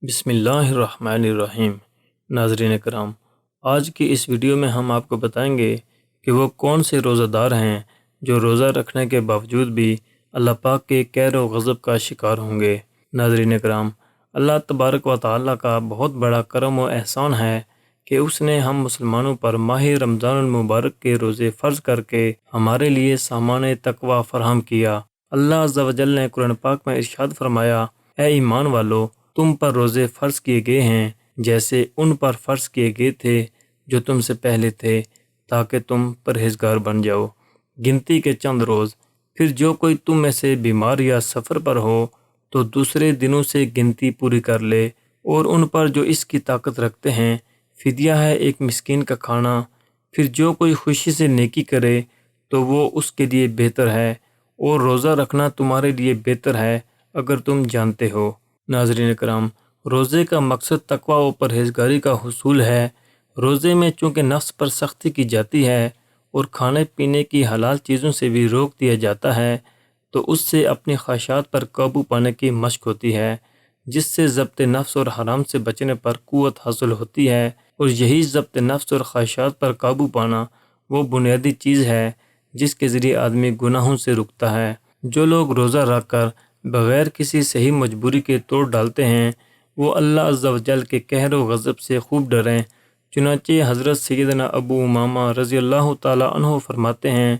بسم اللہ الرحمن الرحیم۔ ناظرین کرام، آج کی اس ویڈیو میں ہم آپ کو بتائیں گے کہ وہ کون سے روزہ دار ہیں جو روزہ رکھنے کے باوجود بھی اللہ پاک کے قہر و غضب کا شکار ہوں گے۔ ناظرین کرام، اللہ تبارک و تعالیٰ کا بہت بڑا کرم و احسان ہے کہ اس نے ہم مسلمانوں پر ماہ رمضان المبارک کے روزے فرض کر کے ہمارے لیے سامان تقوی فراہم کیا۔ اللہ عز و جل نے قرآن پاک میں ارشاد فرمایا، اے ایمان والو، تم پر روزے فرض کیے گئے ہیں جیسے ان پر فرض کیے گئے تھے جو تم سے پہلے تھے، تاکہ تم پرہیزگار بن جاؤ۔ گنتی کے چند روز۔ پھر جو کوئی تم میں سے بیمار یا سفر پر ہو تو دوسرے دنوں سے گنتی پوری کر لے، اور ان پر جو اس کی طاقت رکھتے ہیں فدیہ ہے ایک مسکین کا کھانا۔ پھر جو کوئی خوشی سے نیکی کرے تو وہ اس کے لیے بہتر ہے، اور روزہ رکھنا تمہارے لیے بہتر ہے اگر تم جانتے ہو۔ ناظرین کرام، روزے کا مقصد تقوی و پرہیزگاری کا حصول ہے۔ روزے میں چونکہ نفس پر سختی کی جاتی ہے اور کھانے پینے کی حلال چیزوں سے بھی روک دیا جاتا ہے، تو اس سے اپنی خواہشات پر قابو پانے کی مشق ہوتی ہے، جس سے ضبط نفس اور حرام سے بچنے پر قوت حاصل ہوتی ہے، اور یہی ضبط نفس اور خواہشات پر قابو پانا وہ بنیادی چیز ہے جس کے ذریعے آدمی گناہوں سے رکتا ہے۔ جو لوگ روزہ رکھ کر بغیر کسی صحیح مجبوری کے توڑ ڈالتے ہیں، وہ اللہ عز و جل کے قہر و غضب سے خوب ڈریں۔ چنانچہ حضرت سیدنا ابو امامہ رضی اللہ تعالیٰ عنہ فرماتے ہیں،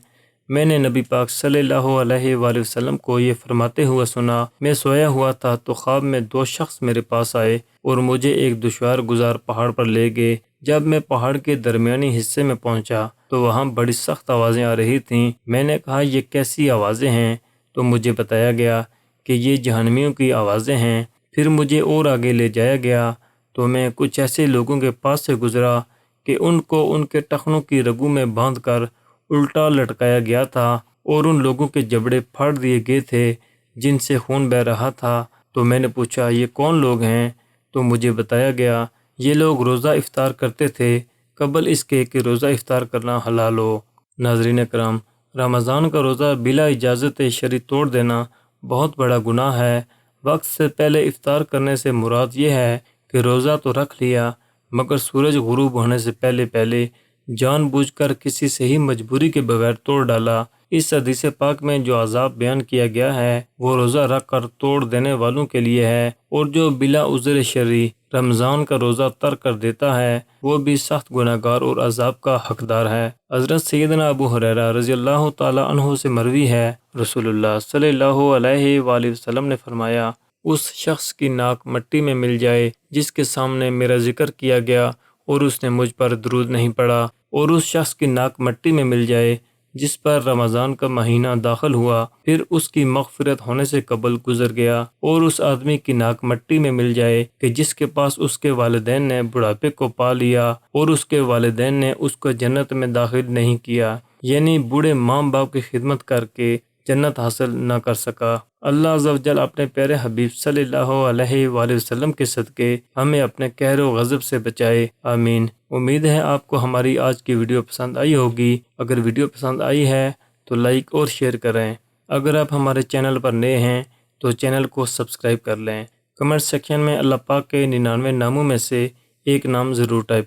میں نے نبی پاک صلی اللہ علیہ وآلہ وسلم کو یہ فرماتے ہوئے سنا، میں سویا ہوا تھا تو خواب میں دو شخص میرے پاس آئے اور مجھے ایک دشوار گزار پہاڑ پر لے گئے۔ جب میں پہاڑ کے درمیانی حصے میں پہنچا تو وہاں بڑی سخت آوازیں آ رہی تھیں۔ میں نے کہا، یہ کیسی آوازیں ہیں؟ تو مجھے بتایا گیا کہ یہ جہنمیوں کی آوازیں ہیں۔ پھر مجھے اور آگے لے جایا گیا تو میں کچھ ایسے لوگوں کے پاس سے گزرا کہ ان کو ان کے ٹخنوں کی رگوں میں باندھ کر الٹا لٹکایا گیا تھا، اور ان لوگوں کے جبڑے پھاڑ دیے گئے تھے جن سے خون بہہ رہا تھا۔ تو میں نے پوچھا، یہ کون لوگ ہیں؟ تو مجھے بتایا گیا، یہ لوگ روزہ افطار کرتے تھے قبل اس کے کہ روزہ افطار کرنا حلال ہو۔ ناظرین کرام، رمضان کا روزہ بلا اجازت شرعی توڑ دینا بہت بڑا گناہ ہے۔ وقت سے پہلے افطار کرنے سے مراد یہ ہے کہ روزہ تو رکھ لیا مگر سورج غروب ہونے سے پہلے جان بوجھ کر کسی صحیح مجبوری کے بغیر توڑ ڈالا۔ اس حدیث پاک میں جو عذاب بیان کیا گیا ہے وہ روزہ رکھ کر توڑ دینے والوں کے لیے ہے، اور جو بلا عذر شرعی رمضان کا روزہ ترک کر دیتا ہے وہ بھی سخت گناہگار اور عذاب کا حقدار ہے۔ حضرت سیدنا ابو ہریرہ رضی اللہ تعالی عنہ سے مروی ہے، رسول اللہ صلی اللہ علیہ وآلہ وسلم نے فرمایا، اس شخص کی ناک مٹی میں مل جائے جس کے سامنے میرا ذکر کیا گیا اور اس نے مجھ پر درود نہیں پڑھا، اور اس شخص کی ناک مٹی میں مل جائے جس پر رمضان کا مہینہ داخل ہوا پھر اس کی مغفرت ہونے سے قبل گزر گیا، اور اس آدمی کی ناک مٹی میں مل جائے کہ جس کے پاس اس کے والدین نے بڑھاپے کو پا لیا اور اس کے والدین نے اس کو جنت میں داخل نہیں کیا، یعنی بوڑھے ماں باپ کی خدمت کر کے جنت حاصل نہ کر سکا۔ اللہ عز و جل اپنے پیارے حبیب صلی اللہ علیہ وآلہ وسلم کے صدقے ہمیں اپنے قہر و غضب سے بچائے، آمین۔ امید ہے آپ کو ہماری آج کی ویڈیو پسند آئی ہوگی۔ اگر ویڈیو پسند آئی ہے تو لائک اور شیئر کریں۔ اگر آپ ہمارے چینل پر نئے ہیں تو چینل کو سبسکرائب کر لیں۔ کمنٹ سیکشن میں اللہ پاک کے 99 ناموں میں سے ایک نام ضرور ٹائپ